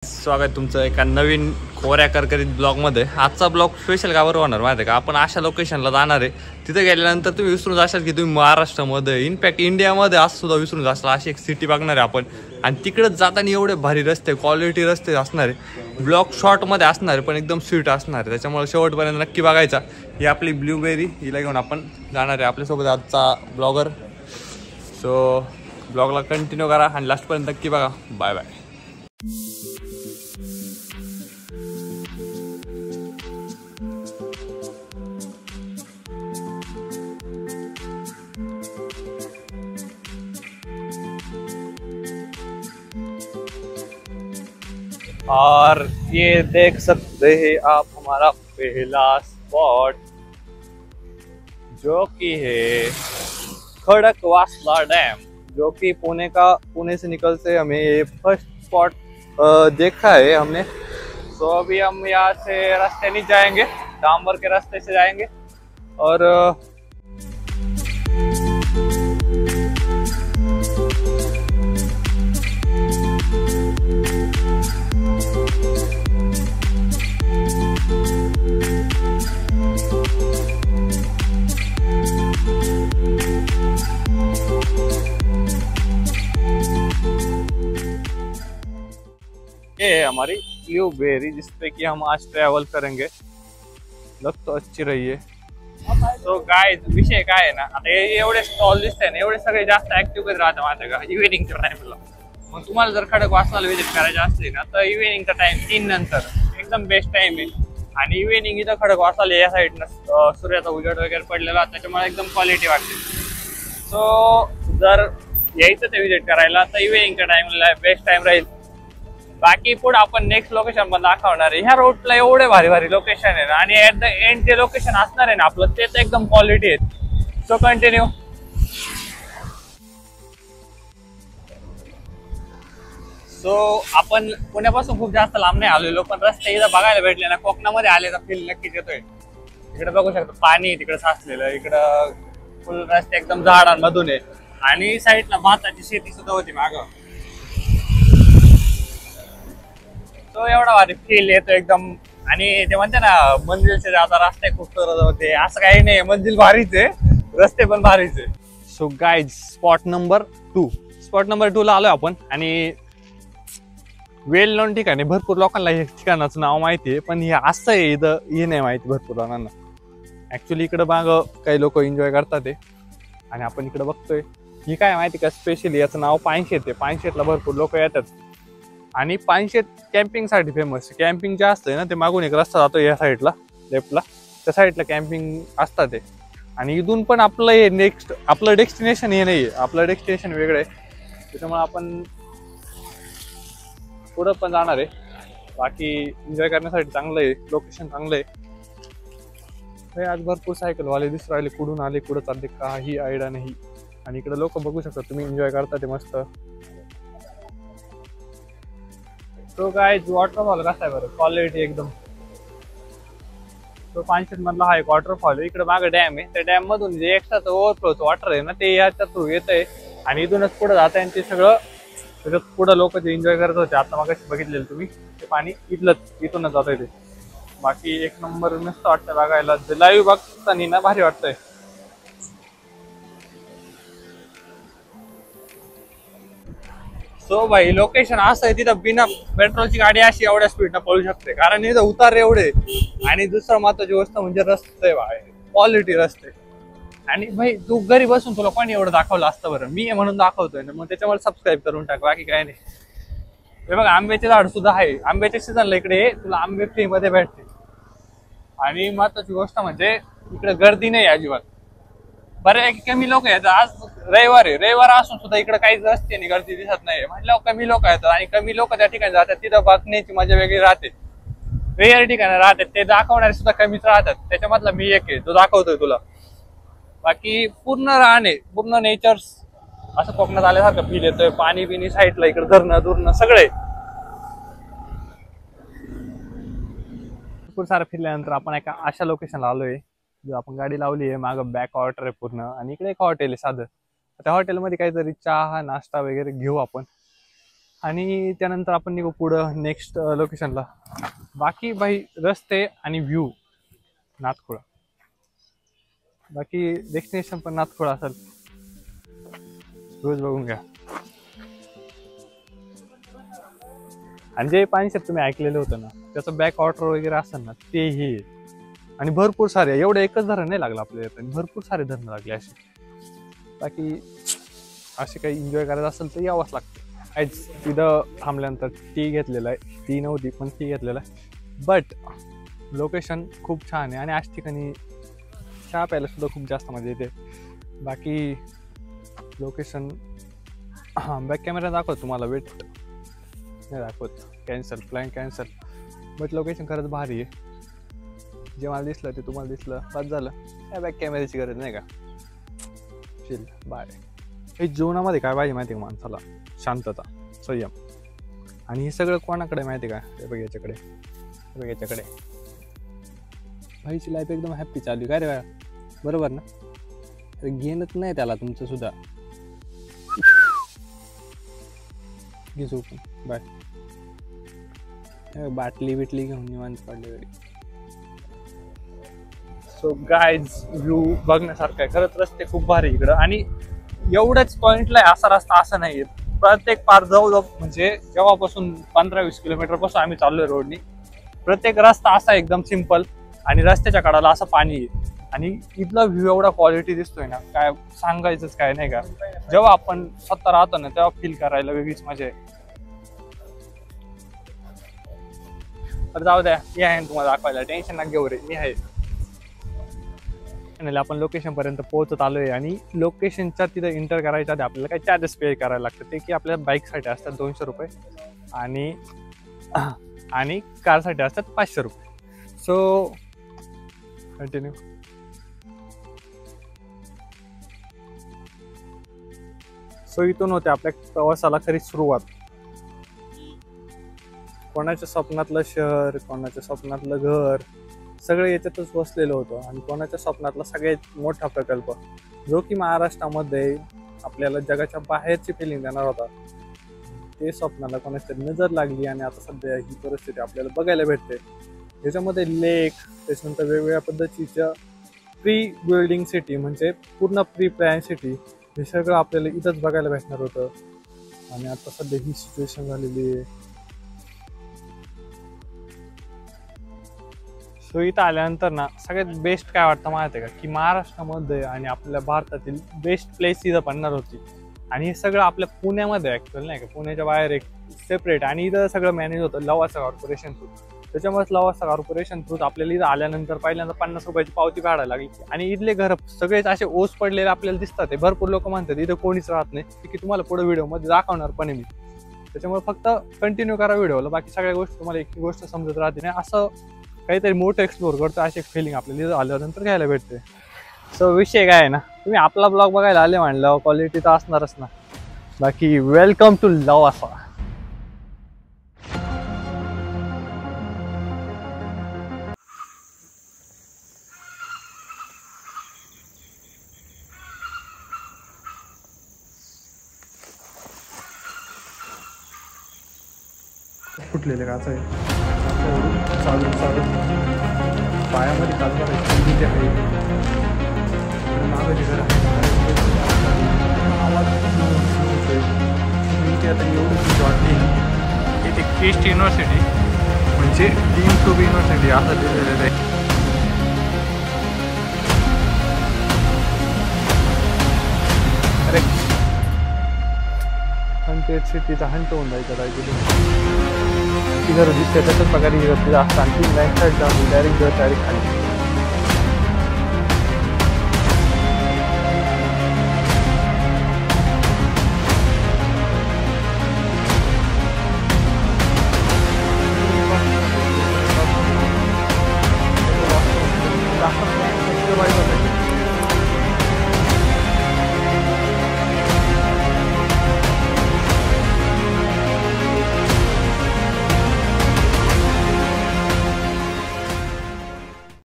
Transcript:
स्वागत तुमचं एका नवीन खोऱ्या करकरीत ब्लॉगमध्ये। आजचा ब्लॉग स्पेशल का बरं होणार माहिती आहे का? आपण अशा लोकेशनला जाणार आहे, तिथे गेल्यानंतर तुम्ही विसरून जाशाल की तुम्ही महाराष्ट्रामध्ये, इनफॅक्ट इंडियामध्ये आज सुद्धा विसरून जाशाल अशी एक सिटी बघणार आहे आपण। आणि तिकडे जाताना एवढे भारी रस्ते, क्वालिटी रस्ते असणार आहे। ब्लॉग शॉर्टमध्ये असणार आहे पण एकदम स्वीट असणार आहे, त्याच्यामुळे शेवटपर्यंत नक्की बघायचा। ही आपली ब्लूबेरी, हिला घेऊन आपण जाणार आहे आपल्यासोबत आजचा ब्लॉगर। सो ब्लॉगला कंटिन्यू करा आणि लास्टपर्यंत नक्की बघा। Bye bye. और ये देख सकते हैं आप हमारा पहला स्पॉट, जो कि है खड़कवासला डैम, जो कि पुणे से निकल से हमें ये फर्स्ट स्पॉट देखा है हमने। तो अभी हम यहाँ से रास्ते नहीं जाएंगे, डांबर के रास्ते से जाएंगे। और ये है हमारी ब्लूबेरी, जिसपे कि हम आज ट्रैवल करेंगे। लग तो अच्छी रही है। तो गाइस, विषय काय आहे ना, आता एवढे स्टॉल दिसते ना, एवढे सगळे जास्त ऍक्टिव्ह कधी राहतात माहिती का इव्हिनिंगच्या टाइमला। मग तुम्हाला जर खडकवासला विजिट करायची असली ना, तर इव्हिनिंगचा टाइम 3 नंतर एकदम बेस्ट टाइम आहे। आणि इव्हिनिंग इथं खडकवासला या साईडनं सूर्याचा उजेड वगैरे पडलेला, त्याच्यामुळे एकदम क्वालिटी वाटते। सो जर यायचं ते विजिट करायला तर इव्हिनिंगच्या टाइमला बेस्ट टाइम राहील। बाकी पुढे आपण नेक्स्ट लोकेशन पण दाखवणार आहे। ह्या रोडला एवढे भारी भारी लोकेशन आहे ना, आणि ऍट द एंड जे लोकेशन असणार आहे ना आपलं, ते तर एकदम क्वालिटी आहे। So continue. सो आपण पुण्यापासून खूप जास्त लांब नाही आलेलो, पण रस्ते इथं बघायला भेटले ना, कोकणामध्ये आले तर फील नक्कीच येतोय। इकडे बघू शकतो पाणी तिकडे साचलेलं, इकडं फुल रस्ते एकदम झाडांमधून आहे, आणि साईडला भाताची शेती सुद्धा होती मागं। तो एवढा भारी फील येतो एकदम। आणि ते म्हणते ना, मंजिलचे ज्यादा रस्ते खूपसूरत होते, असं काही नाही, मंजिल भारीच आहे, रस्ते पण भारीच आहे। सो गाइज, स्पॉट नंबर 2 ला आलोय आपण। आणि वेल नोन ठिकाणी, भरपूर लोकांना हे ठिकाणाचं नाव माहिती आहे, पण हे असं आहे इथं हे नाही माहिती भरपूर लोकांना। ऍक्च्युली इकडे माग काही लोक एन्जॉय करतात ते, आणि आपण इकडे बघतोय ही काय माहिती का, स्पेशली याचं नाव पानशेत आहे। पानशेतला भरपूर लोक येतात, आणि पानशेत कॅम्पिंग साठी फेमस। कॅम्पिंग जे असतंय ना, ते मागून एक रस्ता जातो या साईडला, लेफ्टला, त्या साईडला कॅम्पिंग असतात ते। आणि इथून पण आपलं हे नेक्स्ट, आपलं डेस्टिनेशन हे नाहीये, आपलं डेस्टिनेशन वेगळं आहे, त्याच्यामुळे आपण पुढं पण जाणार आहे। बाकी एन्जॉय करण्यासाठी चांगलं आहे, लोकेशन चांगलं आहे। आज भरपूर सायकलवाले दिसू राहिले, कुठून आले कुठं चालले काही आयडिया नाही। आणि इकडे लोक बघू शकता तुम्ही, एन्जॉय करतात ते मस्त। तो गाइस, वॉटरफॉल कसा आहे बरं, क्वालिटी एकदम। तो पानशेत मधला हा एक वॉटरफॉल आहे, इकडे मागे डॅम आहे, त्या डॅम मधून जे एक्स्ट्राचं ओव्हरफ्लोचं वॉटर आहे ना, ते याच्या थ्रू येत आहे, आणि इथूनच पुढे जात आहे। ते सगळं त्याच्यात पुढे लोक जे एन्जॉय करत होते, आता मग बघितलेलं तुम्ही, ते पाणी इथूनच जात आहे ते। बाकी एक नंबर मस्त वाटतं बघायला, लाईव्ह बघताना ना भारी वाटतंय। सो भाई, लोकेशन असं आहे, तिथं बिना पेट्रोलची गाडी अशी एवढ्या स्पीडनं पळू शकते, कारण इथं उतार एवढे। आणि दुसरं महत्वाची गोष्ट म्हणजे रस्ते भाई, क्वालिटी रस्ते। आणि भाई, तू घरी बसून तुला कोणी एवढं दाखवलं असतं बरं, मी म्हणून दाखवतोय ना, मग त्याच्यामुळे सबस्क्राईब करून टाक, बाकी काय नाही। हे बघा, आंब्याचे झाड सुद्धा आहे, आंब्याच्या सीझनला इकडे तुला आंबे फ्री मध्ये भेटते। आणि महत्वाची गोष्ट म्हणजे इकडे गर्दी नाही अजिबात, बरे कमी लोक येतात। आज रविवार आहे, रविवार असून सुद्धा इकडे काहीच रस्ते नाही, गर्दी दिसत नाही, म्हटल्यावर कमी लोक येतात, आणि कमी लोक त्या ठिकाणी जातात, तिथं बघण्याची मजा वेगळी राहते। वेगळ्या ठिकाणी राहतात, ते दाखवणारे सुद्धा कमीच राहतात, त्याच्यामधला मी एक आहे जो दाखवतोय तुला। बाकी पूर्ण राहणे, पूर्ण नेचर असं कोकणात आल्यासारखं फील येतोय, पाणी बिनी साईडला, इकडे धरणं दुरणं सगळे। भरपूर सारं फिरल्यानंतर आपण एका अशा लोकेशनला आलोय, जो आपण गाडी लावली आहे, मागं बॅक वॉटर आहे पूर्ण, आणि इकडे एक हॉटेल आहे साधं। त्या हॉटेलमध्ये काहीतरी चहा नाश्ता वगैरे घेऊ आपण। आणि त्यानंतर आपण निघू पुढं नेक्स्ट लोकेशनला. बाकी भाई रस्ते आणि व्ह्यू नाथखोळा, बाकी डेस्टिनेशन पण नाथखोळा असेल, रोज बघून घ्या. आणि जे पाणीसर तुम्ही ऐकलेलं होतं ना, त्याचं बॅक वॉटर वगैरे असेल ना, तेही आणि भरपूर सारे, एवढं एकच धरण नाही लागलं आपल्याला, भरपूर सारे धरण लागले असे. बाकी असे काही एन्जॉय करायचं असेल तर यावंच लागतं. आज तिथं थांबल्यानंतर टी घेतलेला आहे, टी नव्हती पण टी घेतलेला आहे. बट लोकेशन खूप छान आहे आणि अशा ठिकाणी चहा प्यायला सुद्धा खूप जास्त मजा येते. बाकी लोकेशन बॅक कॅमेरा दाखवत तुम्हाला, वेट नाही दाखवत, cancel, plan cancel. But location खरंच भारी आहे. जे मला दिसलं ते तुम्हाला दिसलं, बस झालं. काय बॅक कॅमेऱ्याची गरज नाही का. Chill bye. हे जीवनामध्ये काय पाहिजे माहिती आहे का माणसाला? शांतता, संयम. आणि हे सगळं कोणाकडे माहिती आहे का? हे बघ याच्याकडे, हे बघ याच्याकडे. भाईची लाईफ एकदम हॅप्पी चालू काय रे बाया, बरोबर ना? अरे घेणंच नाही त्याला तुमचं सुद्धा. घे झोपून, बाय. बाटली बिटली घेऊन निवांत पडले गाडी. सो गाईज व्ह्यू बघण्यासारखं आहे खरंच. रस्ते खूप भारी इकडं आणि एवढ्याच पॉइंटला आहे असा रस्ता असं नाही. प्रत्येक पार जवळ म्हणजे जेव्हापासून 15-20 किलोमीटर पासून आम्ही चाललोय रोडनी, प्रत्येक रस्ता असा एकदम सिम्पल आणि रस्त्याच्या कडाला असं पाणी आहे. आणि इथला व्ह्यू एवढा क्वालिटी दिसतोय ना, काय सांगायचंच काय नाही का. जेव्हा आपण स्वतः राहतो ना तेव्हा फील करायला वेगळीच मजा आहे. तर जाऊ द्या, मी आहे तुम्हाला दाखवायला, टेन्शन ना घेऊ रे, मी आहे. आपण लोकेशन पर्यंत पोहोचत आलोय आणि लोकेशनच्या तिथं एंटर करायच्या आधी आपल्याला काही चार्जेस पे करायला लागतात. ते की आपल्या बाईकसाठी असतात 200 रुपये आणि कारसाठी असतात 500 रुपये. So continue. सो इथून होते आपल्या प्रवासाला खरी सुरुवात. कोणाच्या स्वप्नातलं शहर, कोणाच्या स्वप्नातलं घर, सगळं याच्यातच वसलेलं होतं. आणि कोणाच्या स्वप्नातला सगळ्यात मोठा प्रकल्प जो की महाराष्ट्रामध्ये आपल्याला जगाच्या बाहेरची फिलिंग देणार होता, ते स्वप्नाला कोणाची नजर लागली आणि आता सध्या ही परिस्थिती आपल्याला बघायला भेटते. याच्यामध्ये लेक, त्याच्यानंतर वेगवेगळ्या पद्धतीच्या प्री बिल्डिंग सिटी म्हणजे पूर्ण प्री प्लॅन सिटी, हे सगळं आपल्याला इथंच बघायला भेटणार होतं. आणि आता सध्या ही सिच्युएशन झालेली आहे. सो इथं आल्यानंतर ना सगळ्यात बेस्ट काय वाटतं माहिती आहे का, की महाराष्ट्रामध्ये आणि आपल्या भारतातील बेस्ट प्लेस इथं बनणार होती. आणि हे सगळं आपल्या पुण्यामध्ये ॲक्च्युअल नाही का, पुण्याच्या बाहेर एक सेपरेट. आणि इथं सगळं मॅनेज होतं लवासा कॉर्पोरेशन थ्रू. त्याच्यामुळेच लवासा कॉर्पोरेशन थ्रू आपल्याला इथं आल्यानंतर पहिल्यांदा 50 रुपयाची पावती काढायला लागली. आणि इथले घर सगळेच असे ओस पडलेले आपल्याला दिसतात. भरपूर लोक म्हणतात इथं कोणीच राहत नाही, की तुम्हाला पुढे व्हिडिओमध्ये दाखवणार पण आहे मी. त्याच्यामुळे फक्त कंटिन्यू करा व्हिडिओला, बाकी सगळ्या गोष्टी तुम्हाला एक गोष्ट समजत राहते नाही. असं काहीतरी मोठं एक्सप्लोर करतो अशी फिलिंग आपल्याला आल्यानंतर घ्यायला भेटते. सो विषय काय आहे ना, तुम्ही आपला ब्लॉग बघायला आले म्हणलं क्वालिटी तर असणारच ना. बाकी वेलकम टू लवासा. फुटलेले काच आहे, चालून चालून पायामध्ये काच मारायची तिथे आहे. मागाची घर आवाज इथे आता एवढं वाटली. इथे क्रिस्ट युनिव्हर्सिटी म्हणजे डीम टू बी युनिव्हर्सिटी असं लिहिलेलं आहे. अरे हंटेड सिटीचा हंट होऊन जायचं काय. ती घर दिसते त्याच्याच प्रकारे तिथं असतं. आणखी बँक साईड जाऊन डायरेक्ट खाली.